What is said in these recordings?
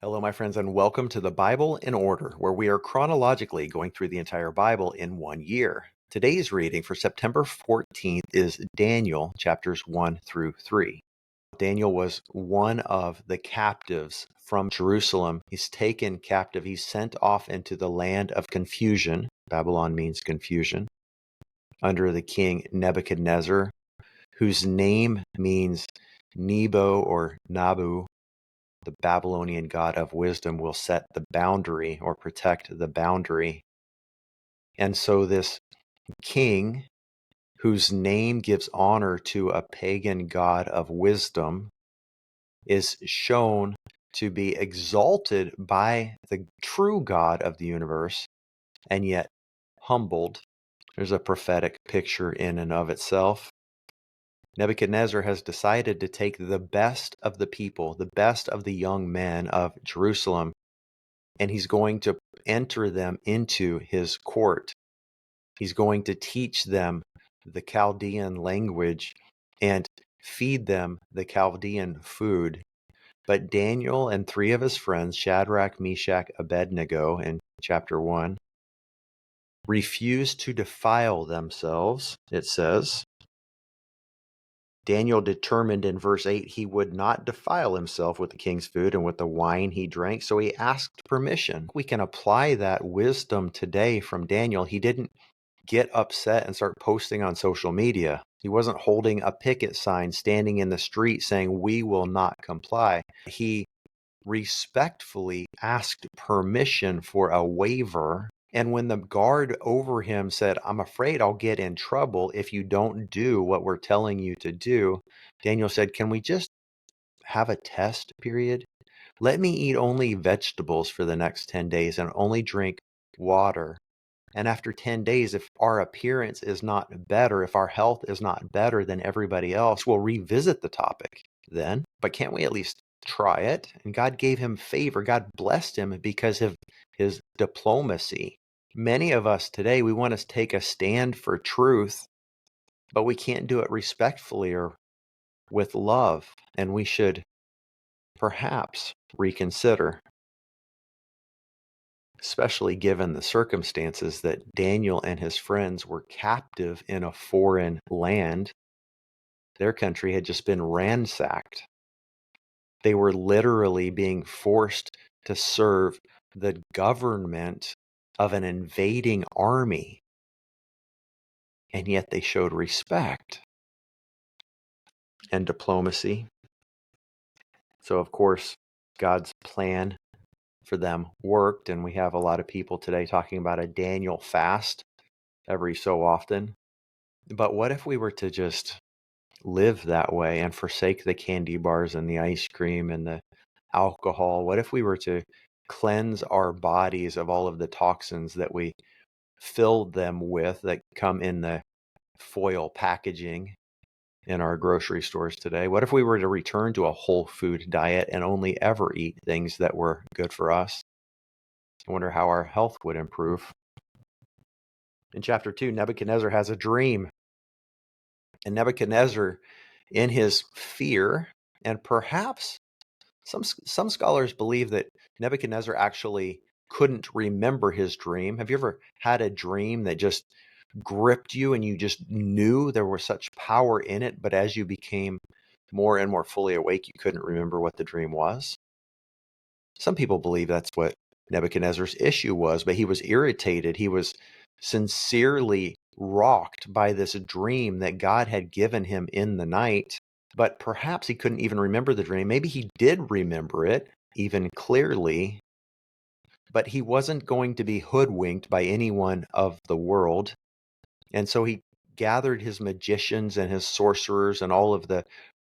Hello, my friends, and welcome to the Bible in Order, where we are chronologically going through the entire Bible in 1 year. Today's reading for September 14th is Daniel chapters 1 through 3. Daniel was one of the captives from Jerusalem. He's taken captive. He's sent off into the land of confusion. Babylon means confusion. Under the king Nebuchadnezzar, whose name means Nebo or Nabu. The Babylonian god of wisdom will set the boundary or protect the boundary. And so this king, whose name gives honor to a pagan god of wisdom, is shown to be exalted by the true God of the universe and yet humbled. There's a prophetic picture in and of itself. Nebuchadnezzar has decided to take the best of the people, the best of the young men of Jerusalem, and he's going to enter them into his court. He's going to teach them the Chaldean language and feed them the Chaldean food. But Daniel and three of his friends, Shadrach, Meshach, Abednego, in chapter 1, refused to defile themselves, it says. Daniel determined in verse 8 he would not defile himself with the king's food and with the wine he drank, so he asked permission. We can apply that wisdom today from Daniel. He didn't get upset and start posting on social media. He wasn't holding a picket sign, standing in the street saying, "We will not comply." He respectfully asked permission for a waiver. And when the guard over him said, "I'm afraid I'll get in trouble if you don't do what we're telling you to do," Daniel said, "Can we just have a test period? Let me eat only vegetables for the next 10 days and only drink water. And after 10 days, if our appearance is not better, if our health is not better than everybody else, we'll revisit the topic then. But can't we at least try it?" And God gave him favor. God blessed him because of his diplomacy. Many of us today, we want to take a stand for truth, but we can't do it respectfully or with love. And we should perhaps reconsider, especially given the circumstances that Daniel and his friends were captive in a foreign land. Their country had just been ransacked. They were literally being forced to serve the government of an invading army, and yet they showed respect and diplomacy. So, of course, God's plan for them worked, and we have a lot of people today talking about a Daniel fast every so often. But what if we were to just live that way and forsake the candy bars and the ice cream and the alcohol? What if we were to cleanse our bodies of all of the toxins that we filled them with that come in the foil packaging in our grocery stores today? What if we were to return to a whole food diet and only ever eat things that were good for us? I wonder how our health would improve. In chapter 2, Nebuchadnezzar has a dream. And Nebuchadnezzar, in his fear, and perhaps some scholars believe that Nebuchadnezzar actually couldn't remember his dream. Have you ever had a dream that just gripped you and you just knew there was such power in it, but as you became more and more fully awake, you couldn't remember what the dream was? Some people believe that's what Nebuchadnezzar's issue was, but he was irritated. He was sincerely rocked by this dream that God had given him in the night, but perhaps he couldn't even remember the dream. Maybe he did remember it even clearly, but he wasn't going to be hoodwinked by anyone of the world. And so he gathered his magicians and his sorcerers and all of the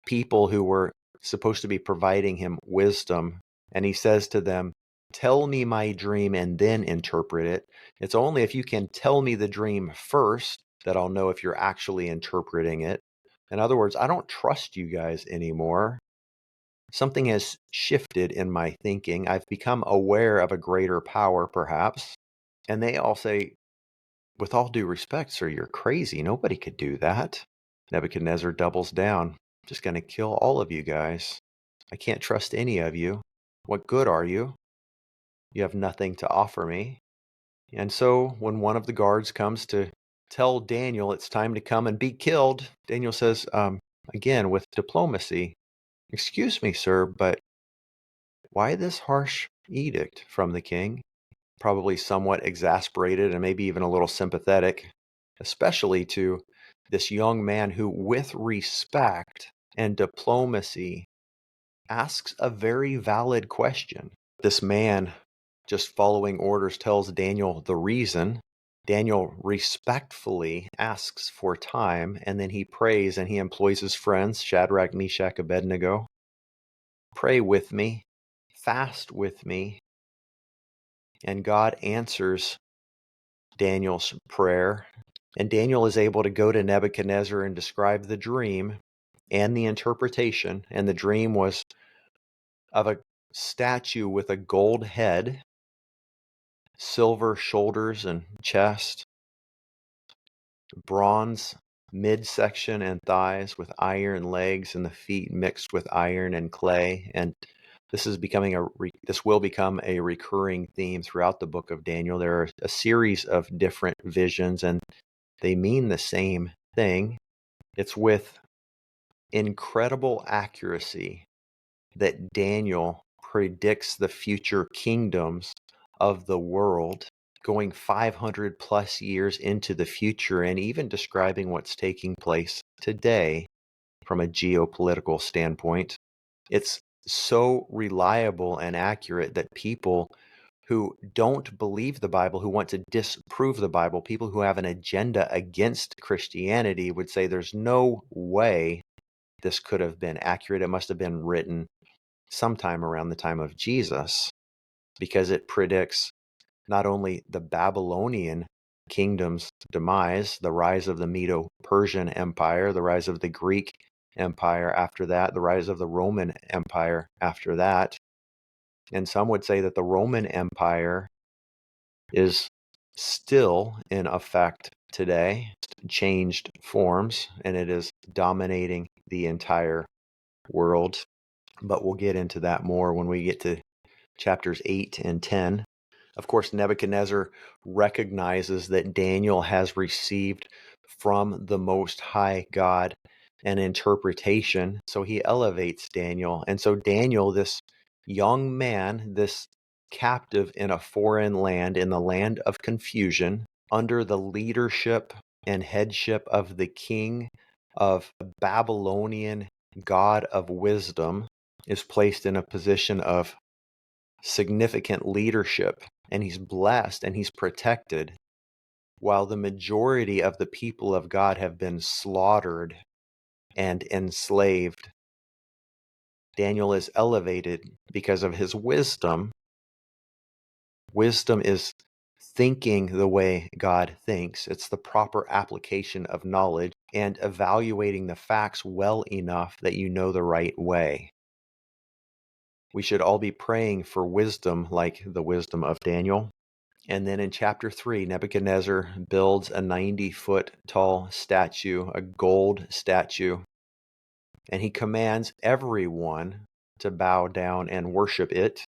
people who were supposed to be providing him wisdom. And he says to them, "Tell me my dream and then interpret it. It's only if you can tell me the dream first that I'll know if you're actually interpreting it. In other words, I don't trust you guys anymore. Something has shifted in my thinking. I've become aware of a greater power, perhaps." And they all say, "With all due respect, sir, you're crazy. Nobody could do that." Nebuchadnezzar doubles down. "I'm just going to kill all of you guys. I can't trust any of you." What good are you? You have nothing to offer me. And so when one of the guards comes to tell Daniel it's time to come and be killed, Daniel says, again, with diplomacy, "Excuse me, sir, but why this harsh edict from the king?" Probably somewhat exasperated and maybe even a little sympathetic, especially to this young man who, with respect and diplomacy, asks a very valid question. This man, just following orders, tells Daniel the reason. Daniel respectfully asks for time, and then he prays and he employs his friends, Shadrach, Meshach, Abednego. Pray with me, fast with me, and God answers Daniel's prayer. And Daniel is able to go to Nebuchadnezzar and describe the dream and the interpretation. And the dream was of a statue with a gold head, silver shoulders and chest, bronze midsection and thighs with iron legs, and the feet mixed with iron and clay. And this will become a recurring theme throughout the book of Daniel. There are a series of different visions, and they mean the same thing. It's with incredible accuracy that Daniel predicts the future kingdoms of the world, going 500 plus years into the future, and even describing what's taking place today from a geopolitical standpoint. It's so reliable and accurate that people who don't believe the Bible, who want to disprove the Bible, people who have an agenda against Christianity would say there's no way this could have been accurate. It must have been written sometime around the time of Jesus, because it predicts not only the Babylonian kingdom's demise, the rise of the Medo-Persian Empire, the rise of the Greek Empire after that, the rise of the Roman Empire after that. And some would say that the Roman Empire is still in effect today, changed forms, and it is dominating the entire world. But we'll get into that more when we get to chapters 8 and 10. Of course, Nebuchadnezzar recognizes that Daniel has received from the Most High God an interpretation, so he elevates Daniel. And so Daniel, this young man, this captive in a foreign land, in the land of confusion, under the leadership and headship of the king of the Babylonian god of wisdom, is placed in a position of significant leadership, and he's blessed and he's protected, while the majority of the people of God have been slaughtered and enslaved. Daniel is elevated because of his wisdom. Wisdom is thinking the way God thinks. It's the proper application of knowledge and evaluating the facts well enough that you know the right way. We should all be praying for wisdom like the wisdom of Daniel. And then in chapter 3, Nebuchadnezzar builds a 90-foot tall statue, a gold statue, and he commands everyone to bow down and worship it.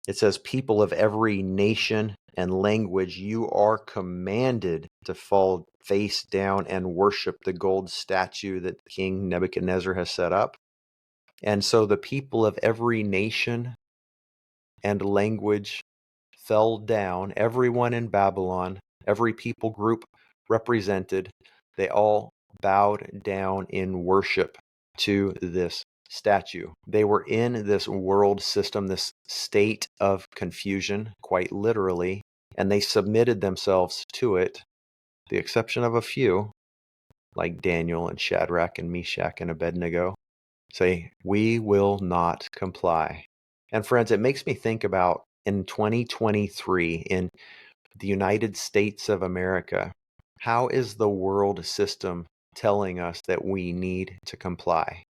It says, "People of every nation and language, you are commanded to fall face down and worship the gold statue that King Nebuchadnezzar has set up." And so the people of every nation and language fell down, everyone in Babylon, every people group represented, they all bowed down in worship to this statue. They were in this world system, this state of confusion, quite literally, and they submitted themselves to it, the exception of a few, like Daniel and Shadrach and Meshach and Abednego, say, "We will not comply." And friends, it makes me think about in 2023 in the United States of America, how is the world system telling us that we need to comply?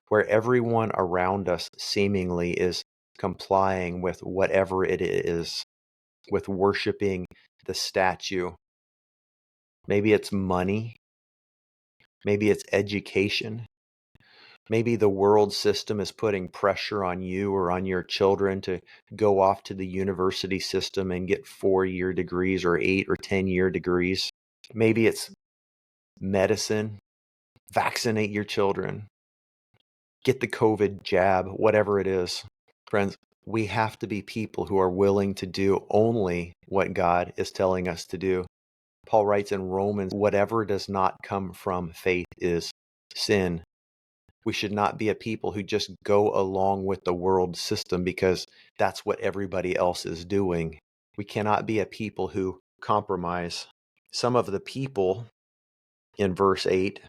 Where everyone around us seemingly is complying with whatever it is, with worshiping the statue. Maybe it's money, maybe it's education, Maybe the world system is putting pressure on you or on your children to go off to the university system and get 4-year degrees or 8 or 10-year degrees. Maybe it's medicine. Vaccinate your children. Get the COVID jab, whatever it is. Friends, we have to be people who are willing to do only what God is telling us to do. Paul writes in Romans, whatever does not come from faith is sin. We should not be a people who just go along with the world system because that's what everybody else is doing. We cannot be a people who compromise. Some of the people in verse 8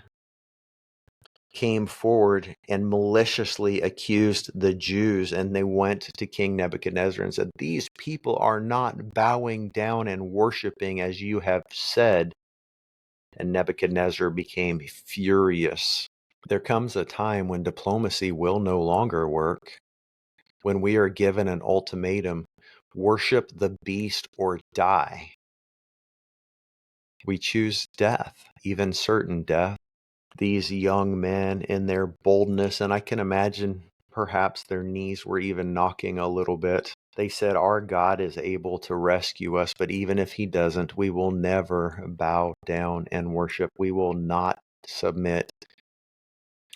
came forward and maliciously accused the Jews, and they went to King Nebuchadnezzar and said, "These people are not bowing down and worshiping as you have said." And Nebuchadnezzar became furious. There comes a time when diplomacy will no longer work, when we are given an ultimatum: worship the beast or die. We choose death, even certain death. These young men in their boldness, and I can imagine perhaps their knees were even knocking a little bit. They said, "Our God is able to rescue us, but even if he doesn't, we will never bow down and worship. We will not submit.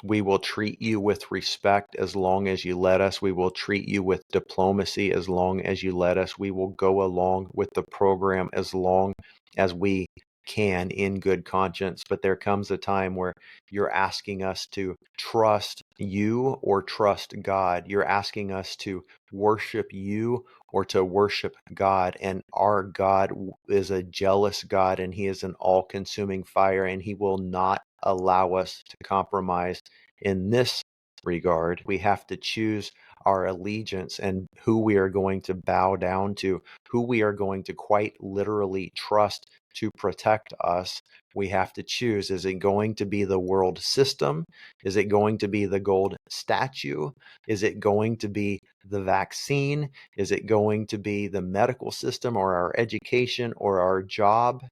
We will treat you with respect as long as you let us. We will treat you with diplomacy as long as you let us. We will go along with the program as long as we can in good conscience." But there comes a time where you're asking us to trust you or trust God. You're asking us to worship you or to worship God. And our God is a jealous God, and he is an all-consuming fire, and he will not allow us to compromise in this regard. We have to choose our allegiance and who we are going to bow down to, who we are going to quite literally trust to protect us. We have to choose. Is it going to be the world system? Is it going to be the gold statue? Is it going to be the vaccine? Is it going to be the medical system or our education or our job?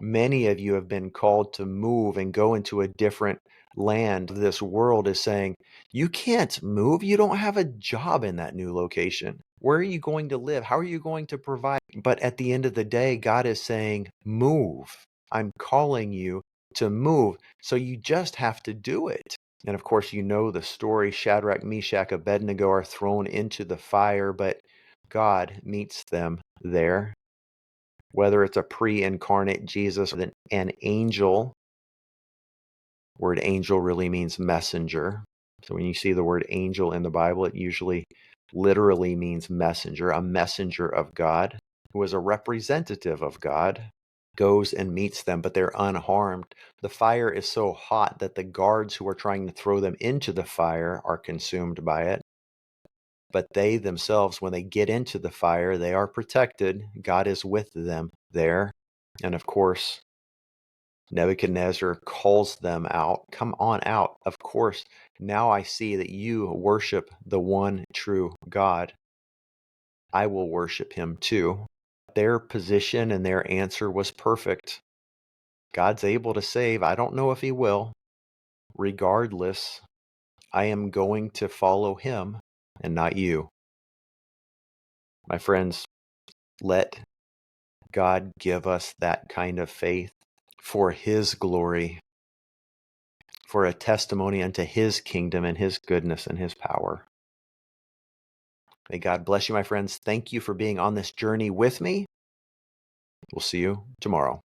Many of you have been called to move and go into a different land. This world is saying, you can't move. You don't have a job in that new location. Where are you going to live? How are you going to provide? But at the end of the day, God is saying, move. I'm calling you to move. So you just have to do it. And of course, you know the story. Shadrach, Meshach, Abednego are thrown into the fire, but God meets them there. Whether it's a pre-incarnate Jesus, an angel. Word angel really means messenger. So when you see the word angel in the Bible, it usually literally means messenger, a messenger of God who is a representative of God, goes and meets them, but they're unharmed. The fire is so hot that the guards who are trying to throw them into the fire are consumed by it. But they themselves, when they get into the fire, they are protected. God is with them there. And of course, Nebuchadnezzar calls them out. Come on out. Of course, now I see that you worship the one true God. I will worship him too. Their position and their answer was perfect. God's able to save. I don't know if he will. Regardless, I am going to follow him and not you. My friends, let God give us that kind of faith for his glory, for a testimony unto his kingdom and his goodness and his power. May God bless you, my friends. Thank you for being on this journey with me. We'll see you tomorrow.